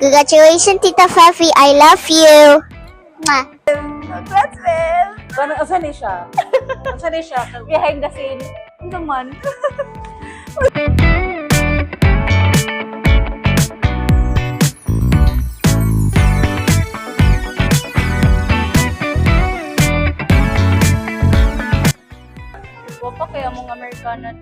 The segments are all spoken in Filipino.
Congratulations, Tita Fafi. I love you. Mwah. Congrats, Bel! Asan ni siya? Asan ni siya? Behind the scene. Ano naman? Wapa kaya mong Amerikana.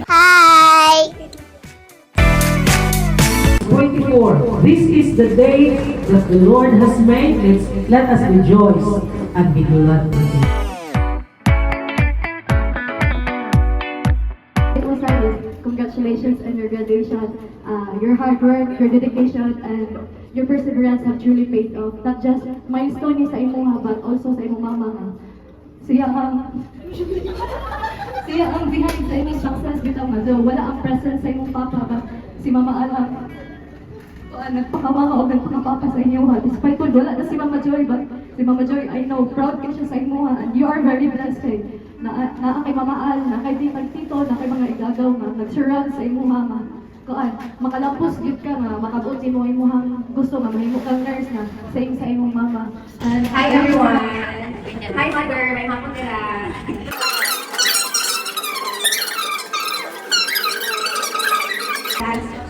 Hi. 24. This is the day that the Lord has made. Let us rejoice and be glad in it. Congratulations on your graduation. Your hard work, your dedication, and your perseverance have truly paid off. Not just milestone ni sa imuha, but also sa imong mama nga. Siya ang behind sa imong success bitaw nga. So, wala ang presence sa imong papa, but si Mama Alam nagpakamaha o nagpakapapa sa inyo ha. Despite po, wala na si Mama Joy, but si Mama Joy, I know, proud ka siya sa inyo ha. And you are very blessed eh. Na kay Mama Al, na kay Tito, na kay mga igagaw nga, nag-surround sa inyo mama. Kuan, makalampos yun ka nga, makabuti mo imong gusto nga, mahimo kang nurse nga, same sa imong mama. And Hi everyone! Hi mother, may hapon nila.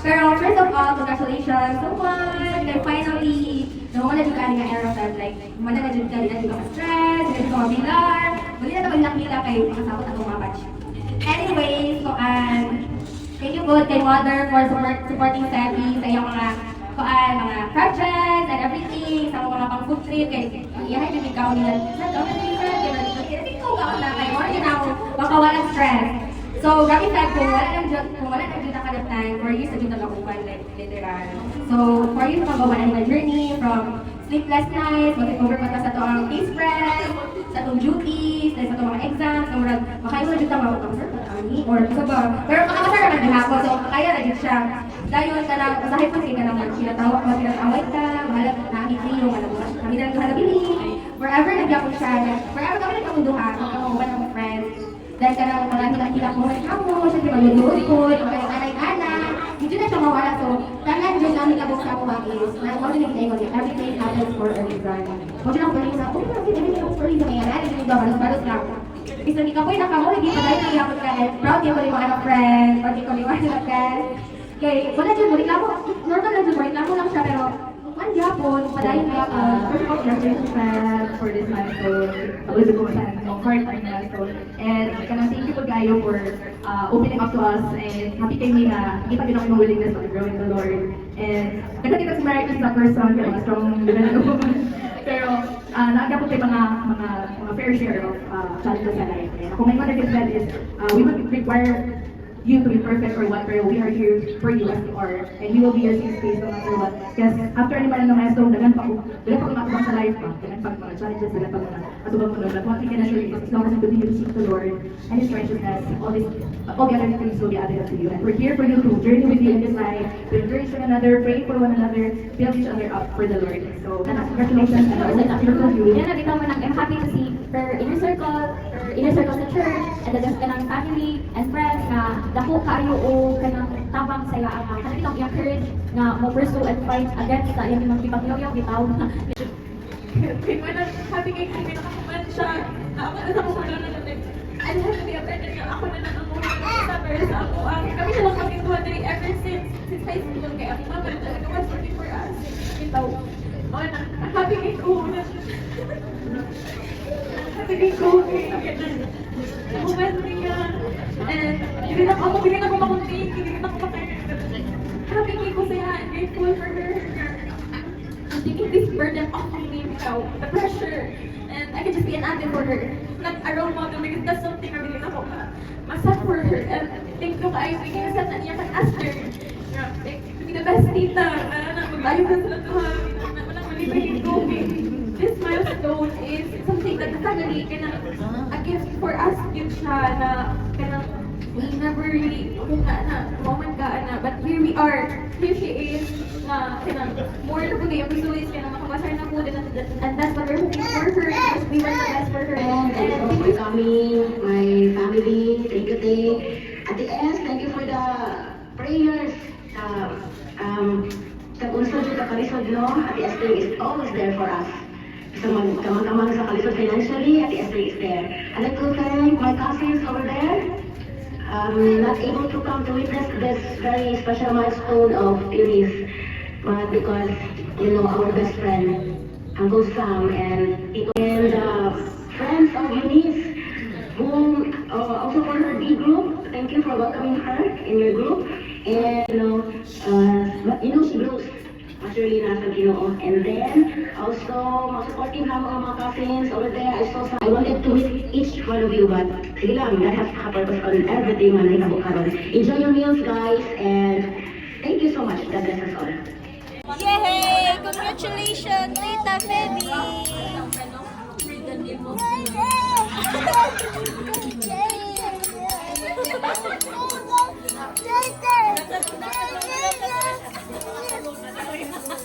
Pero first of all, congratulations so much! Kaya finally, nawala na dyan ka nga era that like, wala na dyan ka, hindi na dyan ka stress, hindi na dyan ka mabilar, wala na naman lang kay makasabot at mga batch. Anyway, so thank you both kay mother for supporting Sebi sa iyong mga mga projects and everything, sa mga pang food trip, kay iyahay yung ikaw nila, kaya ikaw na kayo, or yun ako, makawalang stress. So, grabe fact, kung wala nang dyan nakalap time, 4 years na dyan nakakupan, like, literal. So, 4 years na magawa na journey from sleepless nights, mag-recover pa sa ito ang case prep, sa itong duties, sa itong mga exams, na murag, makayo na dyan tama ako, sir, or sa ba? Pero makakasar naman din ako, so kaya na dyan siya. Dahil ka lang, masahay po siya ka naman, pinatawag ka, mahalap na ikriyo, kami na nagkahalabili, forever nagyapon siya, forever kami nagkamunduhan, magkakakuban ng friends. Dahil ka naman marami nakikita mo ng ako, siya malulukod, o kaya anay-anak, hindi na siya mawala. So, kailan dyan namin abog sa ako is, na ako na nagkita ko, everything happens for a reason. Huwag dyan ako pala sa, oh, everything happens for a reason, kaya natin yung balos-balos lang. Isa ni Kapoy na kamo, hindi pa dahil nangyayon ka, and proud yung mga anak friends, proud yung mga anak friends. Kaya, wala dyan mo, reklamo, normal lang dyan mo, reklamo lang siya, pero, Japon, padayon niya ako. First of all, congratulations for this milestone. Always ko sa heart ang milestone. And thank you po kayo for opening up to us. And happy kayo na kita din ako ng willingness to grow in the Lord. And nagkakita si Mary is a person, very strong development. Pero naaga po tayo mga fair share of challenges sa life. And kung may mga nag-said is, we would require you to be perfect or what, pero we are here for you as you are, and we will be your safe space no matter what. Because after any man ng milestone, dagan pa matubang sa life pa, dagan pa mga challenges, dagan pa mga matubang mo. But one thing can assure you is as long as you continue to seek the Lord and His righteousness, all the other things will be added up to you. And we're here for you to journey with you in this life, to encourage one another, pray for one another, build each other up for the Lord. So, congratulations, and always a beautiful you. Yan, nabitaw mo I'm happy to see her inner circle sa church, and the kanang family and friends na dako kayo o kanang tabang sa iyang kanang i-encourage na mo pursue and fight against sa iyang mga pagyaw bitaw. Kaya happy kay Kimi nakakuman siya, na ako na sa mga natin. I'm happy to be a nga ako na nangamuha sa pero sa ako. Kami na lang kami tuwa ever since high school kaya ako mama talaga was working for us. Itaw. Happy kay ko na happy kay ko. Nakuman niya. And hindi na ako makunting, hindi na ako happy kay ko siya and grateful for her. I'm taking this burden off of me without the pressure. And I can just be an advocate for her. Not a role model because that's something I really ako. Masat for her. minsan naiyak at Aster. Like, the best tita, mag-ayos na sila to ha. Walang malibigin ko. This milestone is something that the family can a gift for us yun siya na kanang we never really na moment ka na but here we are. Here she is na kanang more na po yung visualize ka na makapasar na po din and that's what we're hoping for her because we want the best for her. And thank you for coming, my family. Thank you, Tay. At the end, thank you for the prayers. Sa unsod sa kalisod, no? Ate Esther is always there for us. So, kamang-kamang sa kalisod financially, Ate Esther is there. I'd like to thank my cousins over there. Not able to come to witness this very special milestone of Eunice, but because, you know, our best friend, Uncle Sam and Tito and friends of Eunice, who also for her D group, thank you for welcoming her in your group. And she grows actually nasa Ginoo. And then also supporting mga cousins over there. I wanted to meet each one of you, but sige lang, that has purpose on everything na nahitabo karon. Enjoy your meals, guys, and thank you so much. God bless us all. Yay! Congratulations, Tita Feby!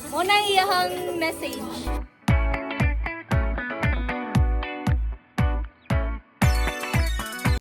Muna iyahang message.